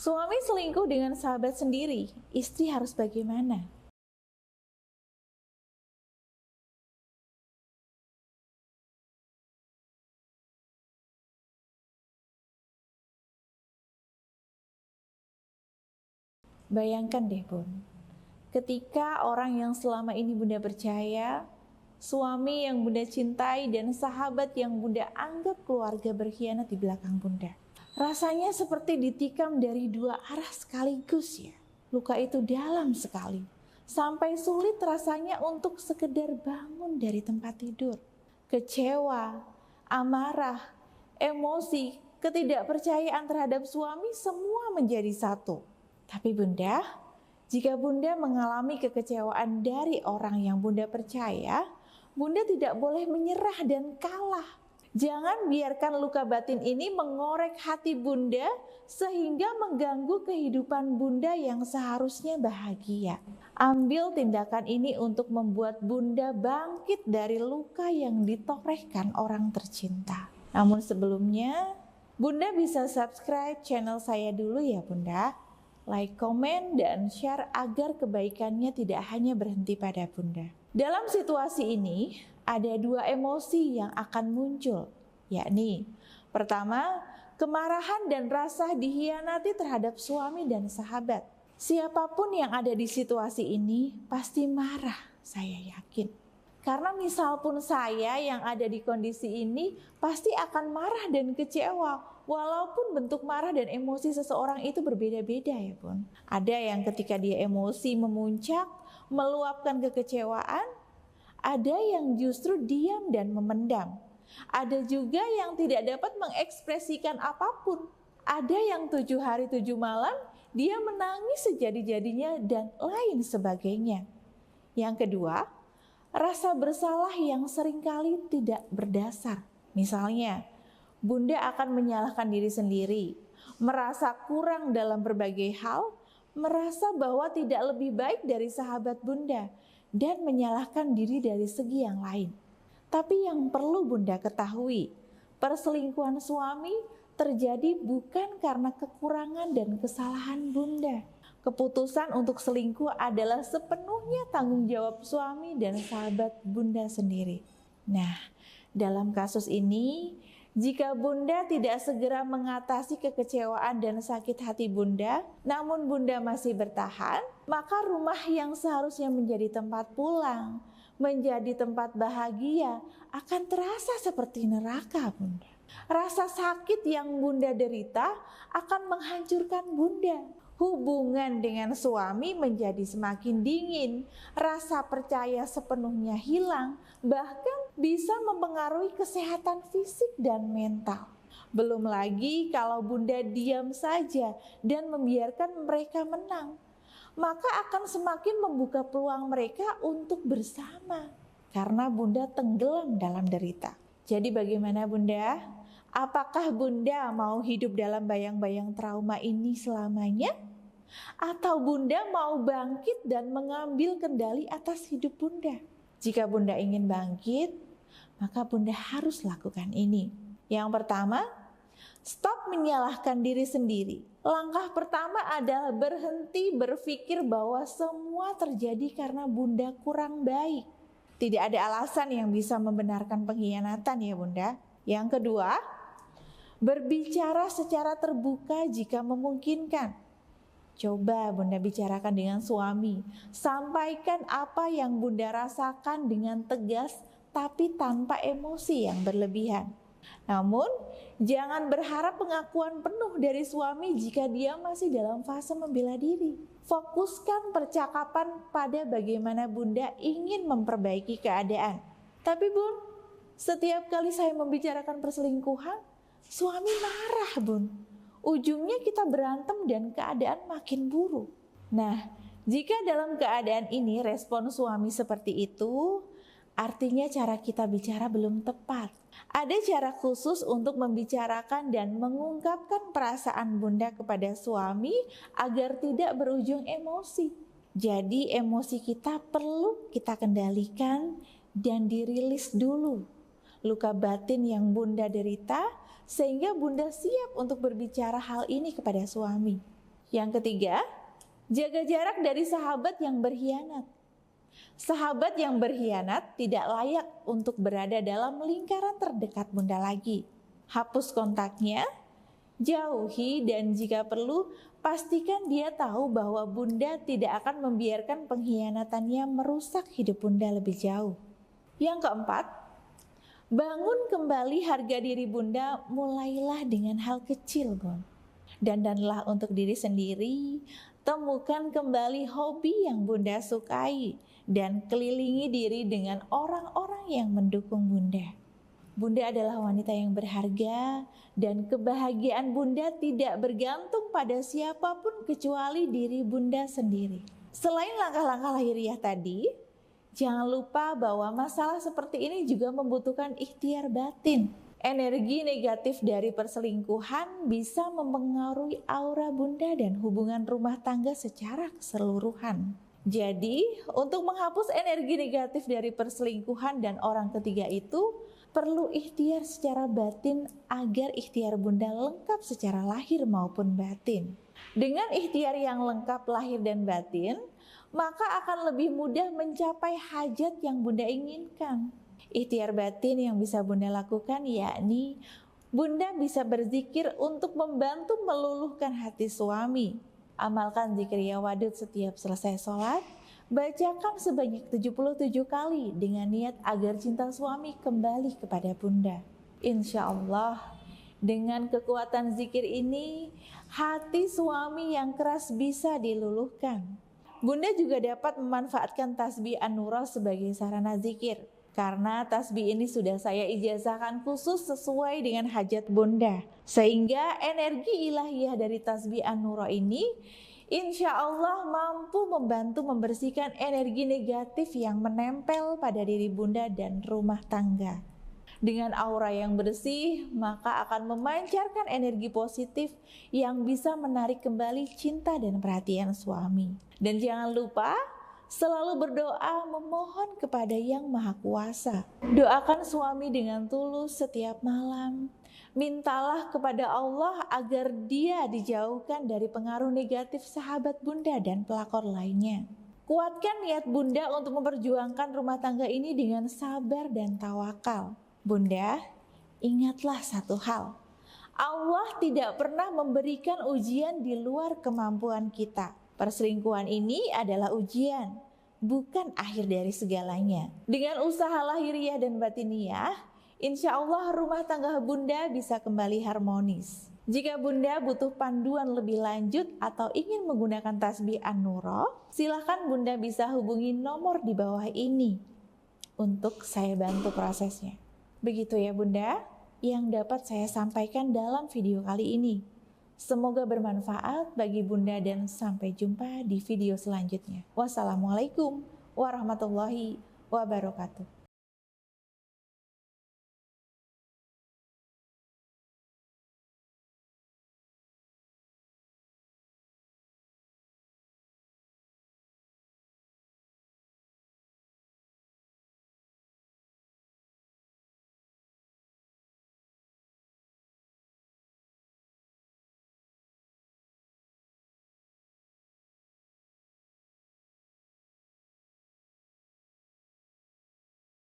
Suami selingkuh dengan sahabat sendiri, istri harus bagaimana? Bayangkan deh Bun, ketika orang yang selama ini Bunda percaya, suami yang Bunda cintai dan sahabat yang Bunda anggap keluarga berkhianat di belakang Bunda. Rasanya seperti ditikam dari dua arah sekaligus ya. Luka itu dalam sekali, sampai sulit rasanya untuk sekedar bangun dari tempat tidur. Kecewa, amarah, emosi, ketidakpercayaan terhadap suami semua menjadi satu. Tapi Bunda, jika Bunda mengalami kekecewaan dari orang yang Bunda percaya, Bunda tidak boleh menyerah dan kalah. Jangan biarkan luka batin ini mengorek hati Bunda sehingga mengganggu kehidupan Bunda yang seharusnya bahagia. Ambil tindakan ini untuk membuat Bunda bangkit dari luka yang ditorehkan orang tercinta. Namun sebelumnya, Bunda bisa subscribe channel saya dulu ya Bunda. Like, komen, dan share agar kebaikannya tidak hanya berhenti pada Bunda. Dalam situasi ini, ada dua emosi yang akan muncul, yakni pertama, kemarahan dan rasa dikhianati terhadap suami dan sahabat. Siapapun yang ada di situasi ini pasti marah, saya yakin. Karena misal pun saya yang ada di kondisi ini pasti akan marah dan kecewa. Walaupun bentuk marah dan emosi seseorang itu berbeda-beda ya Bun. Ada yang ketika dia emosi memuncak, meluapkan kekecewaan. Ada yang justru diam dan memendam. Ada juga yang tidak dapat mengekspresikan apapun. Ada yang 7 hari 7 malam dia menangis sejadi-jadinya dan lain sebagainya. Yang kedua, rasa bersalah yang seringkali tidak berdasar. Misalnya, Bunda akan menyalahkan diri sendiri, merasa kurang dalam berbagai hal, merasa bahwa tidak lebih baik dari sahabat Bunda, dan menyalahkan diri dari segi yang lain. Tapi yang perlu Bunda ketahui, perselingkuhan suami terjadi bukan karena kekurangan dan kesalahan Bunda. Keputusan untuk selingkuh adalah sepenuhnya tanggung jawab suami dan sahabat Bunda sendiri. Nah, dalam kasus ini, jika Bunda tidak segera mengatasi kekecewaan dan sakit hati Bunda, namun Bunda masih bertahan, maka rumah yang seharusnya menjadi tempat pulang, menjadi tempat bahagia, akan terasa seperti neraka Bunda. Rasa sakit yang Bunda derita akan menghancurkan Bunda. Hubungan dengan suami menjadi semakin dingin, rasa percaya sepenuhnya hilang, bahkan bisa mempengaruhi kesehatan fisik dan mental. Belum lagi kalau Bunda diam saja dan membiarkan mereka menang, maka akan semakin membuka peluang mereka untuk bersama, karena Bunda tenggelam dalam derita. Jadi bagaimana Bunda? Apakah Bunda mau hidup dalam bayang-bayang trauma ini selamanya? Atau Bunda mau bangkit dan mengambil kendali atas hidup Bunda? Jika Bunda ingin bangkit, maka Bunda harus lakukan ini. Yang pertama, stop menyalahkan diri sendiri. Langkah pertama adalah berhenti berpikir bahwa semua terjadi karena Bunda kurang baik. Tidak ada alasan yang bisa membenarkan pengkhianatan ya Bunda. Yang kedua, berbicara secara terbuka jika memungkinkan. Coba Bunda bicarakan dengan suami, sampaikan apa yang Bunda rasakan dengan tegas tapi tanpa emosi yang berlebihan. Namun, jangan berharap pengakuan penuh dari suami jika dia masih dalam fase membela diri. Fokuskan percakapan pada bagaimana Bunda ingin memperbaiki keadaan. Tapi Bun, setiap kali saya membicarakan perselingkuhan, suami marah Bun. Ujungnya kita berantem dan keadaan makin buruk. Nah, jika dalam keadaan ini respon suami seperti itu, artinya cara kita bicara belum tepat. Ada cara khusus untuk membicarakan dan mengungkapkan perasaan Bunda kepada suami agar tidak berujung emosi. Jadi emosi kita perlu kita kendalikan dan dirilis dulu luka batin yang Bunda derita, sehingga Bunda siap untuk berbicara hal ini kepada suami. Yang ketiga, jaga jarak dari sahabat yang berkhianat. Sahabat yang berkhianat tidak layak untuk berada dalam lingkaran terdekat Bunda lagi. Hapus kontaknya, jauhi, dan jika perlu pastikan dia tahu bahwa Bunda tidak akan membiarkan pengkhianatannya merusak hidup Bunda lebih jauh. Yang keempat, bangun kembali harga diri Bunda, mulailah dengan hal kecil, Bun. Dandanlah untuk diri sendiri, temukan kembali hobi yang Bunda sukai, dan kelilingi diri dengan orang-orang yang mendukung Bunda. Bunda adalah wanita yang berharga, dan kebahagiaan Bunda tidak bergantung pada siapapun kecuali diri Bunda sendiri. Selain langkah-langkah lahiriah tadi, jangan lupa bahwa masalah seperti ini juga membutuhkan ikhtiar batin. Energi negatif dari perselingkuhan bisa mempengaruhi aura Bunda dan hubungan rumah tangga secara keseluruhan. Jadi, untuk menghapus energi negatif dari perselingkuhan dan orang ketiga itu, perlu ikhtiar secara batin agar ikhtiar Bunda lengkap secara lahir maupun batin. Dengan ikhtiar yang lengkap lahir dan batin, maka akan lebih mudah mencapai hajat yang Bunda inginkan. Ikhtiar batin yang bisa Bunda lakukan yakni Bunda bisa berzikir untuk membantu meluluhkan hati suami. Amalkan zikir ya wadud setiap selesai sholat. Bacakan sebanyak 77 kali dengan niat agar cinta suami kembali kepada Bunda. Insya Allah, dengan kekuatan zikir ini, hati suami yang keras bisa diluluhkan. Bunda juga dapat memanfaatkan tasbih An-Nura sebagai sarana zikir. Karena tasbih ini sudah saya ijazahkan khusus sesuai dengan hajat Bunda. Sehingga energi ilahiyah dari tasbih An-Nura ini insya Allah mampu membantu membersihkan energi negatif yang menempel pada diri Bunda dan rumah tangga. Dengan aura yang bersih, maka akan memancarkan energi positif yang bisa menarik kembali cinta dan perhatian suami. Dan jangan lupa selalu berdoa memohon kepada Yang Maha Kuasa. Doakan suami dengan tulus setiap malam. Mintalah kepada Allah agar dia dijauhkan dari pengaruh negatif sahabat Bunda dan pelakor lainnya. Kuatkan niat Bunda untuk memperjuangkan rumah tangga ini dengan sabar dan tawakal. Bunda, ingatlah satu hal. Allah tidak pernah memberikan ujian di luar kemampuan kita. Perselingkuhan ini adalah ujian, bukan akhir dari segalanya. Dengan usaha lahiriah dan batiniah, insya Allah rumah tangga Bunda bisa kembali harmonis. Jika Bunda butuh panduan lebih lanjut atau ingin menggunakan tasbih An-Nura, silakan Bunda bisa hubungi nomor di bawah ini untuk saya bantu prosesnya. Begitu ya Bunda, yang dapat saya sampaikan dalam video kali ini. Semoga bermanfaat bagi Bunda dan sampai jumpa di video selanjutnya. Wassalamualaikum warahmatullahi wabarakatuh.